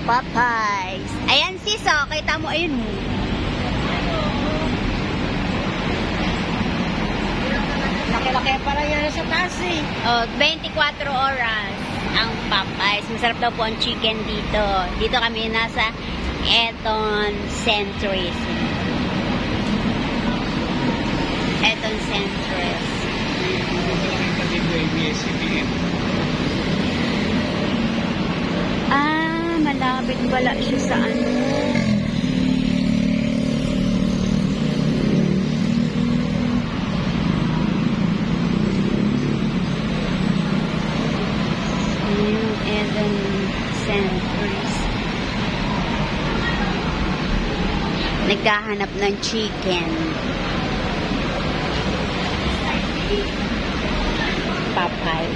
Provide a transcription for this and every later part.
Popeyes. Ayan sis, oh, kita mo, ayun mo. Laki-laki para yan sa taas eh. Oh, 24 oras ang Popeyes. Masarap daw po ang chicken dito. Dito kami nasa Eton Centris. Eton Centris. Ah, malapit pala siya sa ano. Eton Centris. Naghahanap ng chicken. Popeye.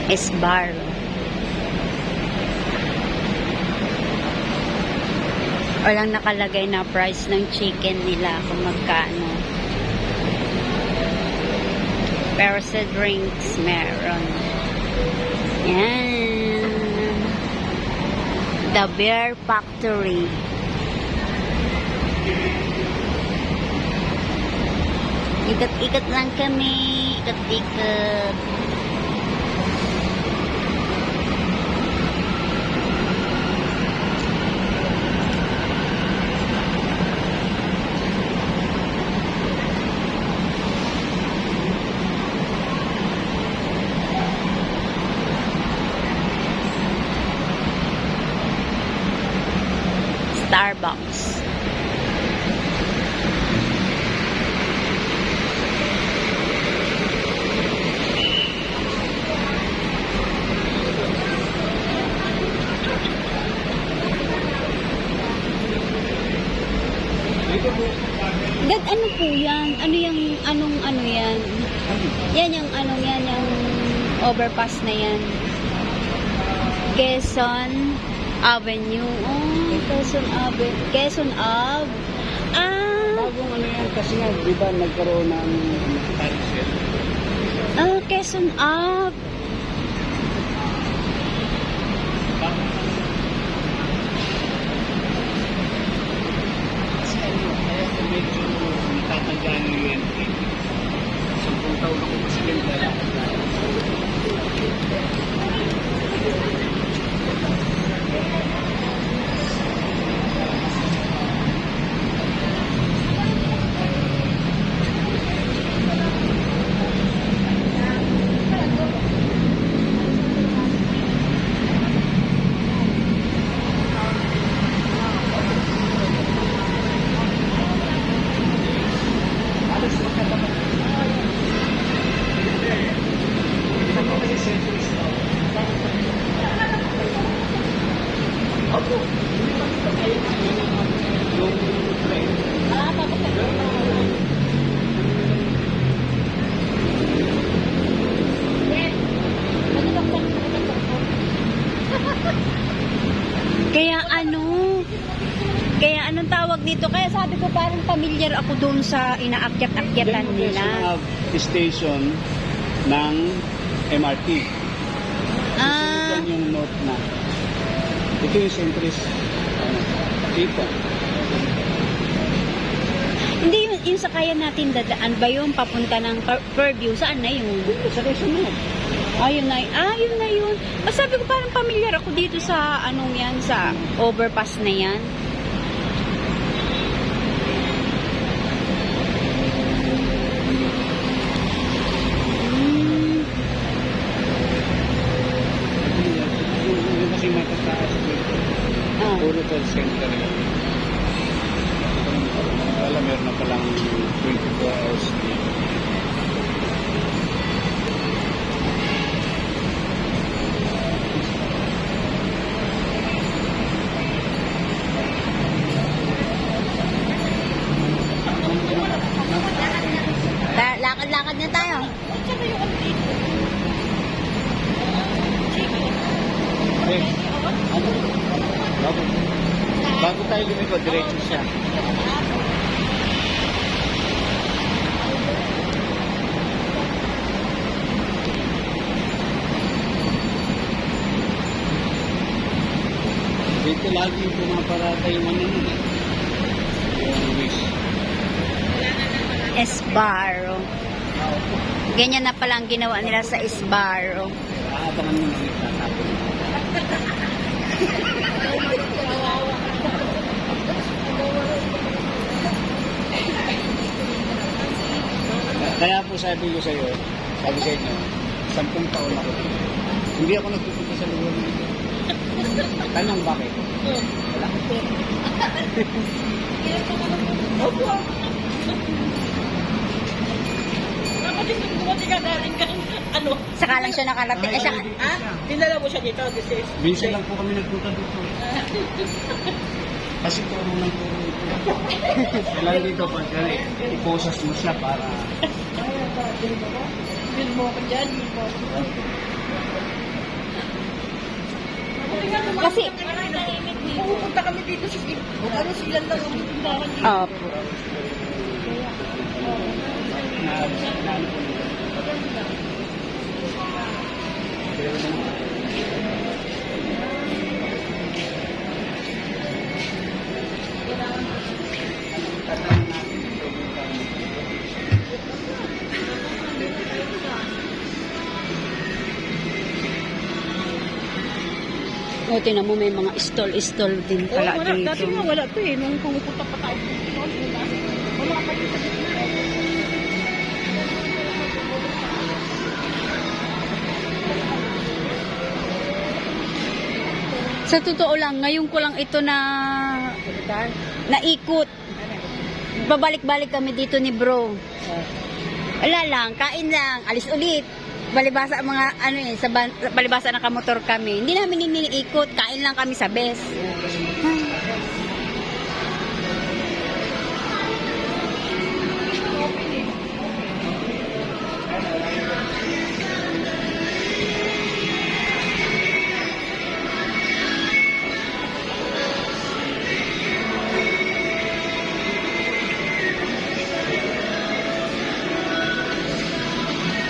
Esbar. Walang nakalagay na price ng chicken nila kung magkano. Pero sa drinks meron. Yan. The Bear Factory. Ikot-ikot lang kami. Ikot-ikot. Starbucks. Dad, ano po yan? Ano yung, ano yan? Yan yung, yan yung overpass na yan. Quezon Avenue. Oh, Quezon Avenue. Quezon Ave. Ah. Bagong ano yan kasi nga, di ba nagkaroon ng carousel? Ah, Quezon Ave. Kasi ano, kaya kung medyo natatandaan yung UNT. 10 taon ako kasi ganyan. Kaya anong tawag dito? Kaya sabi ko parang familiar ako doon sa inaakyat-akyatan nila. Station ng MRT. Ah. Susunod yung north na. Ito yung Centris. Dito. Hindi yung sakayan natin dadaan ba yun? Papunta ng Fairview? Saan na yun? Sa Quezon na. Yun na yun. Sabi ko parang familiar ako dito sa anong yan, sa overpass na yan. Yung kasi matataas dito. Puro call center yun. Wala, meron na palang 24 hours dito. Lakad-lakad na tayo. Bago tayo lumikod, diretso siya. Dito lagi pumaparata yung ano nun eh. Yung wish. Esbarro. Ganyan na pala ang ginawa nila sa Esbarro. Aabangan mo na nagtatapon. Kaya po sabi ko sa iyo, sabi sa inyo, 10 taon ako dito. Hindi ako nagpupunta sa lugar nito. Tanong bakit? Wala ko pera. Opo. Kapatid kung dumating ka daling ka, ano? Saka lang siya nakarating. Eh, saka, Ha? Dinala mo siya dito, this is. Minsan lang po kami nagpunta dito. Kasi puro ng puro ito. Kailangan dito pag iposas mo siya para... Bill mo ako dyan, bill mo ako. Kasi, pupunta kami dito sa ano sila lang ang pupuntahan dito. opo. na ano po nila. Pero naman, O, tinan mo, may mga stall-stall din pala Wala, dati dito. nga wala to eh, nung pumupunta pa tayo dito. Wala pa dito sa dito. Sa totoo lang, ngayon ko lang ito na naikot. Babalik-balik kami dito ni bro. Wala lang, kain lang, alis ulit. Balibasa ang mga ano eh, sa balibasa ng kamotor kami. Hindi namin iniikot, kain lang kami sa best.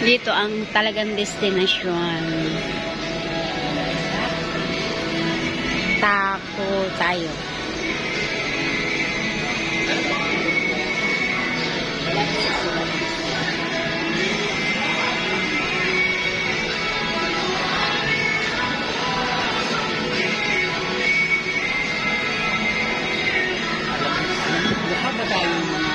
Dito ang talagang destinasyon. Taco tayo. mukha ba tayong mga...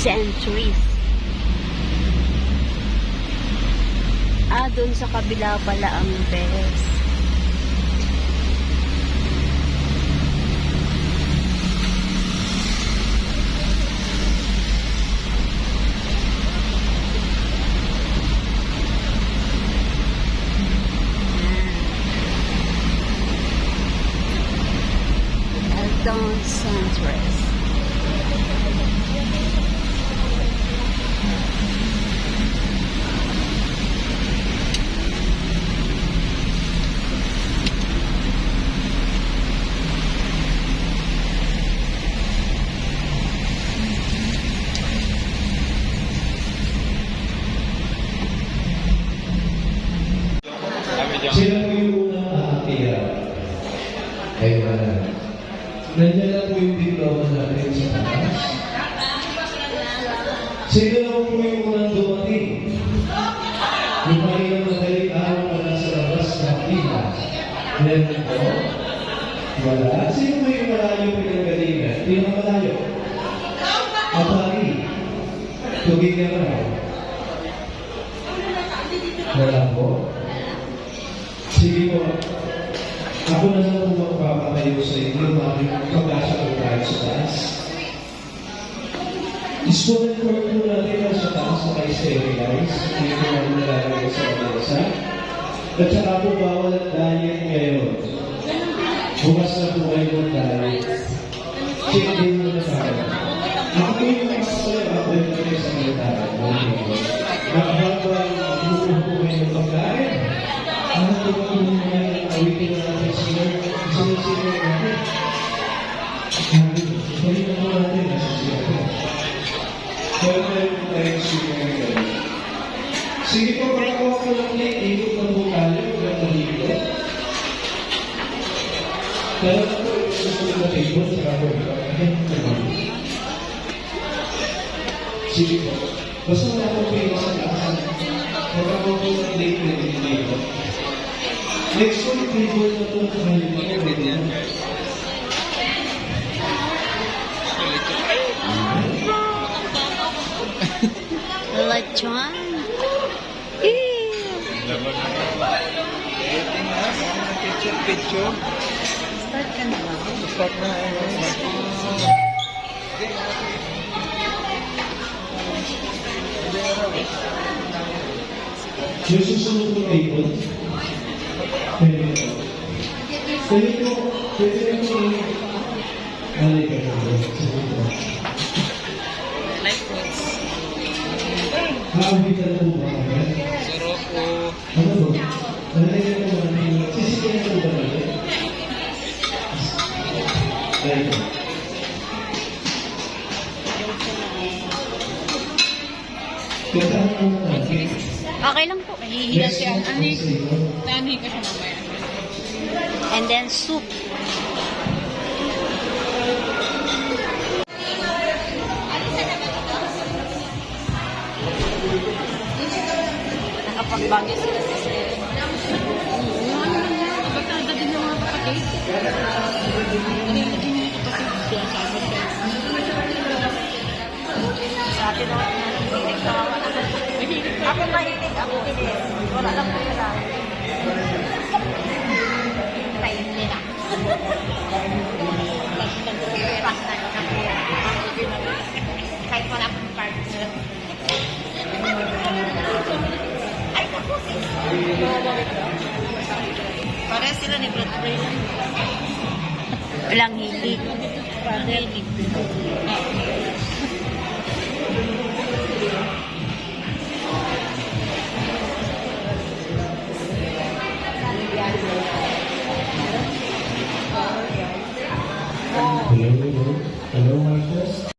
Centuries. Doon sa kabila pala ang best. Eldon Centuries. Sila po yung unang nakatira kay Mana. Nandiyan na po yung diploma natin sa taas. Sila lang po yung unang dumating. Yung kanilang madaling araw pa nasa labas ng pila. Then po, Wala. Sino may malayo pinanggalingan? Hindi naman malayo. Apari. Tugig ka na. Wala po. Sige po. Ako na lang po magpapatayo sa inyo. Pag-asa po tayo sa taas. Ispunan po natin na sa taas na kayo-sterilize. Hindi po namin nalalagay sa mesa. At saka po bawal ang diet ngayon. Bukas na po kayo ng diet. Check din mo na tayo. Ako po yung makasalaw. Ako yung natin sa mga tayo. Nakabagwal, bukuh po kayo ng pagkain. Ano po po mga awitin na natin sila? Sila natin. Balik na po natin. Nasa sila po. Kaya tayo po tayo sila ngayon. Sige po, pagkakuha ko lang niya, ikot na po tayo. Huwag na dito. Kaya na po yung susunod na table. Saka po, sige po. Basta wala po kayo sa taas. Pagkakuha ko lang date na dito. Next one, table na po. Ready yan? Lechon. Picture. Start ka na ba? Start na. Yung susunod po table. Pwede po. Pwede po. Pwede po. Halika po. Sige po. Haawitan na po ba kami? Sarap po. Ano po? Nalagyan po ba namin? Sisikin na po ba namin? Dahil po. Kaya po natin. Okay lang po. Hihiga siya. Ani? Nani ka siya mamaya. And then soup. Nakapagbagay sila sa sir. Magkanda din yung mga kapatid. Sa atin naman natin kawawa na. Ako mahilig, ako bilis. Wala lang po yun lang. Tayo nila. Nag-repass na yung kapira. Kahit wala akong partner. Ay, naku sis. Pareha sila ni Brad Ray. Walang hilig. Hilig. Hello, hello. Hello, Marcos.